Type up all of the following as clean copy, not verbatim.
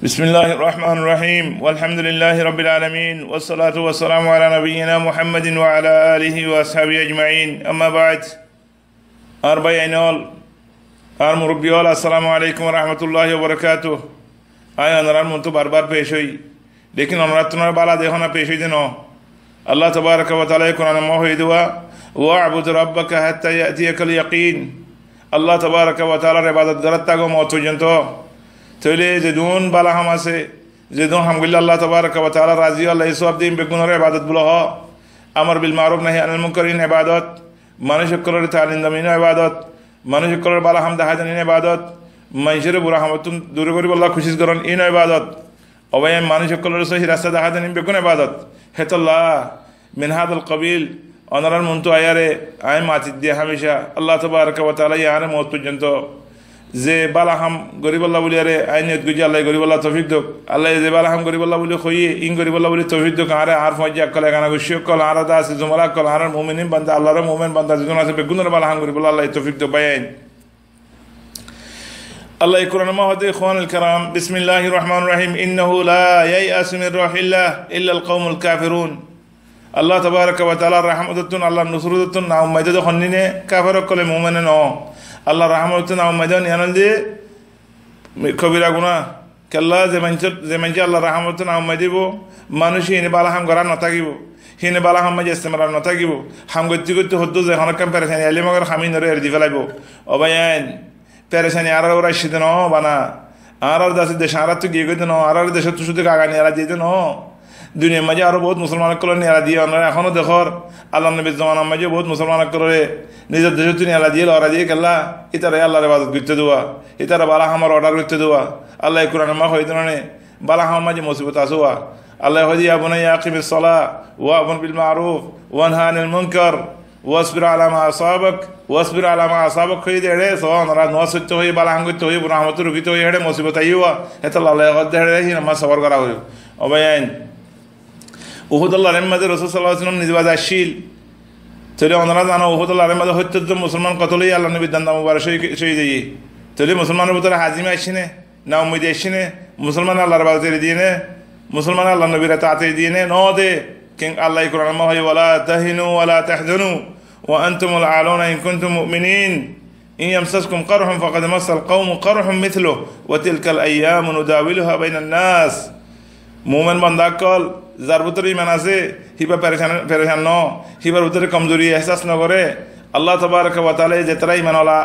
بسم الله الرحمن الرحيم والحمد لله رب العالمين والصلاة والسلام على نبينا محمد وعلى آله وأصحابه أجمعين أما بعد أربعين مربيول السلام عليكم ورحمة الله وبركاته آية نرى منتو بار پیشوي لیکن أمرتنا بالا دهنا پیشوي دينو الله تبارك وتعالى يكون أنا موحدوا واعبد ربك حتى يأتيك اليقين الله تبارك وتعالى عبادت غلطا کو موت جنتو تولي زدون بالا هم اسه زدون الحمد لله الله تبارك وتعالى راضي الله يسوع دين بكونر عبادت بلها امر بالمعروف نهي عن المنكر عبادت মানুষ করার তালিম দামিন ইবাদত মানুষ করার বালা হামদ হাজান ইবাদত মানুষের বুরা হামতুন দূর করি আল্লাহ খুশি করন ইন ইবাদত অবয় মানুষ করার সহি রাস্তা হাজান বেকুন ইবাদত হেতাল্লাহ মিন হাদাল কবিল অনারার মুনতু আয়ারে আই মাতিদ দিয়ে হামেশা আল্লাহ তাবারক ওয়া তাআলা ইয়ারে মত পর্যন্ত যে বালা হাম গরিব আল্লাহ বলি আরে আইনিয়ত গুজি আল্লাহ গরিব আল্লাহ তৌফিক দক আল্লাহ যে বালা হাম গরিব আল্লাহ বলি খই ইন গরিব আল্লাহ বলি তৌফিক দক আরে আর ফজা কলে গানা গুশিয় কল আর দাস জুমরা কল আর মুমিনিন বান্দা আল্লাহর মুমিন বান্দা যখন আছে বেগুনের বালা হাম গরিব আল্লাহ তৌফিক দক বায়ান الله يكرم مهدي اخوان الكرام بسم الله الرحمن الرحيم انه لا ييأس من روح الله الا القوم الكافرون الله تبارك وتعالى رحمتتن الله نصرتتن نعم مجد خنينه كافر كل مؤمن نو الله رحمتتن نعم مجد ينالدي كبيرا গুনাহ কেল্লা যে মানছে আল্লাহ রহমতন নাম মজিবো মানুষ হিনে বালা হাম গরা নতাগিব হিনে বালা হাম মাঝে ইস্তেমাল নতাগিব হাম গতি গতি হদ্দু যে হনকাম পেরেছানি আলি মগর হামি নরে এর দি ফেলাইব অবায়ান পেরেছানি আর ওরা শিদে ন বানা আর দাসে দেশ আর তো গিয়ে গইতে ন আর দেশ তো শুধু গাগানি আর দিতে ন দুনিয়ার মাঝে আরো বহুত মুসলমান কলোনি এরা দিয়ে আমরা এখনো দেখর আল্লাহ নবীর জমানার মাঝে বহুত মুসলমান করে নিজের দেশে তুমি এলা দিয়ে লড়া দিয়ে খেলা ইতারা আল্লাহর ইবাদত করতে দেওয়া ইতারা বালা হামার অর্ডার করতে দেওয়া আল্লাহ কোরআন মা হইতে নে বালা হামার মাঝে মুসিবত আসোয়া আল্লাহ হদি ইয়া বুনাইয়া আকিমিস সালাহ ওয়া আমর বিল মারুফ ওয়া নাহি আনিল মুনকার ওয়াসবির আলা মা আসাবাক ওয়াসবির আলা মা আসাবাক কই দেড়ে সোন রা নসত হই বালা হাম করতে হই রহমত রুকিতে হই হেডে মুসিবত আইওয়া এত আল্লাহ গদ হেডে হি নামাজ সবর করা হই অবায়ান উহুদুল্লাহ রহমতে রাসূল সাল্লাল্লাহু আলাইহি ওয়াসাল্লাম নিজবাজ আসিল তলে ওনারা জানো উহুদুল্লাহ রহমতে হত্যত মুসলমান কতলই আল্লাহ নবী দান মুবারক শহীদ হই তলে মুসলমানের ভিতরে হাজিমা আসিনে না উম্মত আসিনে মুসলমান আল্লাহর বাজারে দিয়েনে মুসলমান আল্লাহ নবীর তাতে দিয়েনে নো দে কিং আল্লাহ কোরআন মা হয় ওয়ালা তাহিনু ওয়ালা তাহজানু ওয়া আনতুমুল আলাউনা ইন কুনতুম মুমিনিন ইন ইয়ামসাসকুম করহুম ফাকাদ মাসাল কওম করহুম মিথলু ওয়া তিলকাল আইয়ামু নুদাবিলুহা বাইনান নাস মুমিন বান্দা কল যার ভিতরে ইমান আছে হিবা পেরেশান ন হিবার ভিতরে কমজোরি এহসাস ন করে আল্লাহ তাবারক ওয়া তাআলা যে তারা ইমানওয়ালা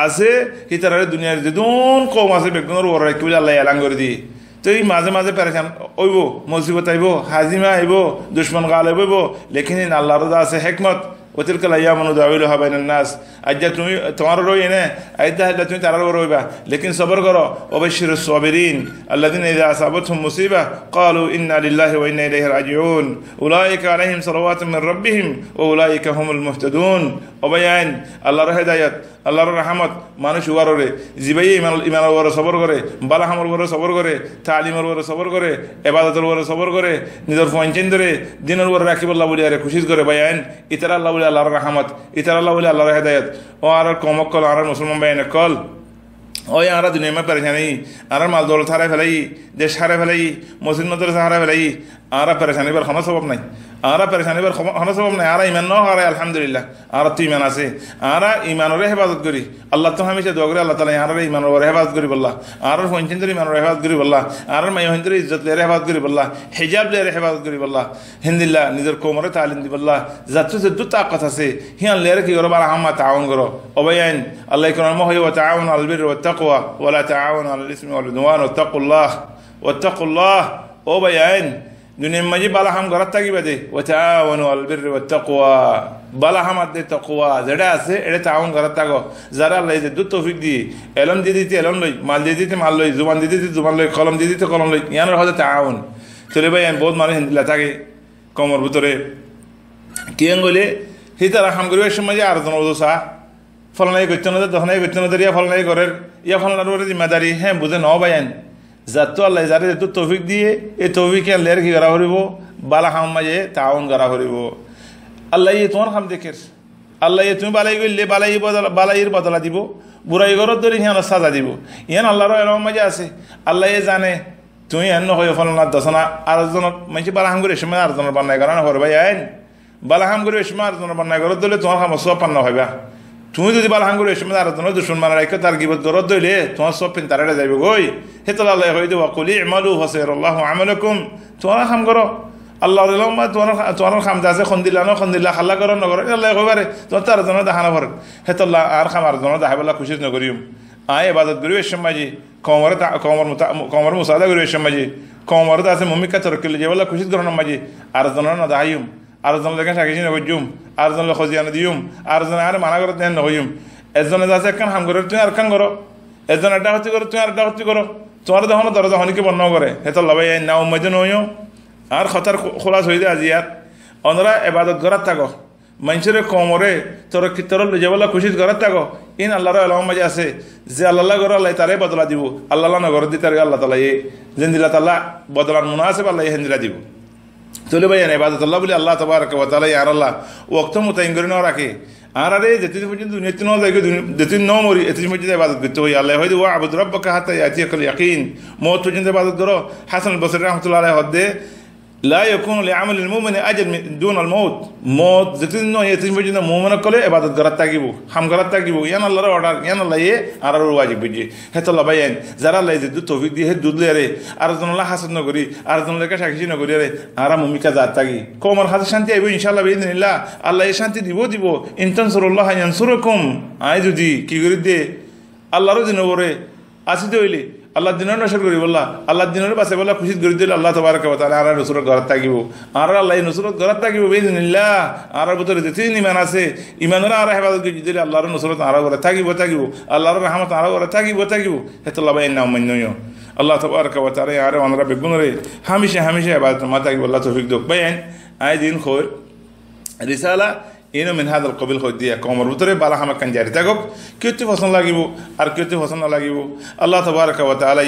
আছে হিতারা দুনিয়ার যেদুন কম আছে বেগুনের ওর রাখি আল্লাহ এলান করে দি তো এই মাঝে মাঝে পেরেশান হইব মুসিবত আইব হাজিমা আইব দুশ্মন গালে হইব লেকিন আল্লাহর আছে হিকমত وتلك الايام نداولها بين الناس اجت তোমার রই এনে আইতা হলে তুমি তারার রইবা লেকিন সবর করো وبشر الصابرين الذين اذا اصابتهم مصيبه قالوا انا لله وانا اليه راجعون اولئك عليهم صلوات من ربهم واولئك هم المهتدون وبيان আল্লাহর হেদায়েত আল্লাহর রহমত মানুষ ওয়ারে জিবাই ইমানের ওয়ারে সবর করে বালা হামর ওয়ারে সবর করে তালিমের ওয়ারে সবর করে ইবাদতের ওয়ারে সবর করে নিজের পয়েন্ট ধরে দিনের ওয়ারে রাখিব আল্লাহ বলি আরে খুশি করে বায়ান ইতারা আল্লাহ বলি আল্লাহর রহমত ইতারা আল্লাহ বলি আল্লাহর হেদায়েত ও আর কমকল আর মুসলমান বায়ান কল ওই আমরা দুনিয়া মে পেরেশানি আর মাল দৌলত হারাই ফেলাই দেশ হারাই ফেলাই মসজিদ মাদ্রাসা হারাই ফেলাই আর পেরেশানি বার কোনো সবব নাই আর পেরেশানি বার কোনো সবব নাই আর ইমান ন হারাই আলহামদুলিল্লাহ আর তো ইমান আছে আর ইমানের হেফাজত করি আল্লাহ তো হামেশা দোয়া করি আল্লাহ তাআলা আর ইমানের হেফাজত করি বল্লাহ আর পঞ্চেন্দ্র ইমানের হেফাজত করি বল্লাহ আর মাইহেন্দ্র ইজ্জত লের হেফাজত করি বল্লাহ হিজাব লের হেফাজত করি বল্লাহ হিন্দিল্লাহ নিজের কোমরে তালিম দি বল্লাহ যাত্র যে দু তাকত আছে হিয়ান লের কি করো বার হাম্মা তাআউন করো অবায়ান আল্লাহ কোরআন মা হয় ওয়া তাআউন আলাল বিররি ওয়াত তাকওয়া ওয়া লা তাআউন আলাল ইসমি ওয়াল উদওয়ান ওয়াত্তাকুল্লাহ অবায়ান দুনিয়ার মাঝে বালা হাম ঘর থাকিবে দে ওয়া তাআওয়ানু আলাল বিররি ওয়াত তাকওয়া বালা হাম দে তাকওয়া যেটা আছে এটা তাআউন ঘর থাকো যারা আল্লাহ যে দু তৌফিক দি এলম দি দিতে এলম লই মাল দি দিতে মাল লই জুবান দি দিতে জুবান লই কলম দি দিতে কলম লই ইয়ানোর হতে তাআউন চলে ভাই বহুত মানুষ হিন্দিলা থাকে কমর ভিতরে কি আঙ্গুলে হিতারা হাম করিবার সময় আর জন ওদসা ফলনাই করতে না দহনাই করতে না ইয়া ফলনাই করের ইয়া ফলনার উপরে জিম্মাদারি হ্যাঁ বুঝে ন বায়ান যাতো আল্লাহ যারে যেহেতু তৌফিক দিয়ে এই তৌফিকে আল্লাহর কি করা হরিব বালা হাম মাঝে তাউন করা হরিব আল্লাহ তোমার কাম দেখের আল্লাহ তুমি বালাই করলে বালাইয়ের বদলা দিব বুড়াই ঘরত ধরে ইহান সাজা দিব ইহান আল্লাহর এরকম মাঝে আছে আল্লাহ জানে তুই এন্ন হয়ে ফলনা দশনা আরেকজনের মানুষ বালাহাম করে এসে আরেকজনের বান্নাই করা না হরে ভাই আইন বালাহাম করে এসে আরেকজনের বান্নাই করার দিলে তোমার খাবার সব পান্না হইবা তুমি যদি বালাহাম করে এসে আরেকজনের দুশ্মন বানা রাখো তার গিবত দরদ দইলে তোমার সব পিন তারা যাইব গই হেতল আল্লাহ হয়ে দেবো কলি ইমালু হসের আল্লাহ আমালকুম তোমার খাম করো আল্লাহ তোমার খাম আছে খন্দিল্লা খাল্লা করো নগর আল্লাহ কইবারে তোমার তার জন্য দেখানো ভর হেতল্লাহ আর খাম আর জন্য দেখাবেলা খুশি নকরিম আয় এবাদত করি এসে মাঝি কমর মুসাদা করি এসে মাঝি কমর আছে মমিকা তরকিল যে বলে খুশি গ্রহণ মাঝি আর জনের না দাহাইম আর জন লেখা সাকিছি নগজুম আর জন খজিয়ানো দিম আর জন আর মানা করে দেন নহইম এজনে আছে একখান হাম করে তুই আর খান করো এজন একটা হতি করো তুই আর একটা হতি করো তোমার দেখো দরজা হনিকে বন্ধ করে হেতল লবাই না উম্মাইতে নইও আর খতার খোলাস হয়ে যায় আজি ইয়াত অনরা এবাদত করার থাকো মানুষের কমরে তোর তোর যেবলা খুশি করার থাকো ইন আল্লাহর আলম মাঝে আছে যে আল্লাহ গর আল্লাহ তারে বদলা দিব আল্লাহ নগর দিতে আল্লাহ তালা জেন্দিলা তাল্লাহ বদলার মনে আছে আল্লাহ হেন্দিলা দিব তোলে ভাই এবাদত আল্লাহ বলে আল্লাহ তবারক ওয়া তাআলা আর আল্লাহ ওয়াক্ত মুতাইন করে না রাখে আর আরে যেদিন পর্যন্ত দুনিয়াতে ন যায় যেদিন ন মরি এদিন পর্যন্ত ইবাদত করতে হয় আল্লাহ হয়তো ওয়া আবুদ রাব্বাকা হাত্তা ইয়াতিয়াকাল ইয়াকিন মওত পর্যন্ত ইবাদত করো হাসান আল বসরি রাহমাতুল্লাহ আলাইহি হদ্দে لا يكون لعمل المؤمن أجل دون الموت موت زتنو يتم بجنا مؤمن كله عبادت قرات تاجيبو هم قرات تاجيبو يان الله رأى يان الله أرى الواجب بيجي هت الله بيان زرا الله يزيد توفيق دي هت دودل يري أرزون الله حسن نقولي أرزون الله كشاكشي نقولي يري أرى مميكا ذات تاجي كومر هذا شانتي أبو إن شاء الله بإذن الله الله يشانتي ديبو إن تنصر الله ينصركم عايزو دي كي يريد دي الله رضي نوره أسيدويلي আল্লাহ দিনের নসর করি বললা আল্লাহ দিনের পাশে বললা খুশি করে দিল আল্লাহ তবারক ওয়া তাআলা আর নসরত ঘরত থাকিব আর আল্লাহ নসরত ঘরত থাকিব বিইজনিল্লাহ আর ভিতরে যেতে ইমান আছে ইমানের আর হেফাজত করে দিলে আল্লাহর নসরত আর ঘরে থাকিব আল্লাহর রহমত আর ঘরে থাকিব হেতল্লাহ বাইন নাম মান্নয় আল্লাহ তবারক ওয়া তাআলা আর আমরা বেগুনরে হামেশা ইবাদত মা থাকিব আল্লাহ তৌফিক দেখ বাইন আই দিন খোর রিসালা ইনো মিন হাদাল কবিল খৈ দিয়া কমর ভিতরে বালা হামা কান জারি থাকক কিউতি পছন্দ লাগিব আর কিউতি পছন্দ লাগিব আল্লাহ তাবারক ওয়া তাআলা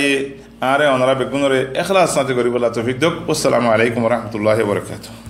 আরে অনরা বেগুনরে ইখলাস সাথে করিব আল্লাহ তৌফিক দেখ আসসালামু আলাইকুম ওয়া রাহমাতুল্লাহি ওয়া বারাকাতুহু।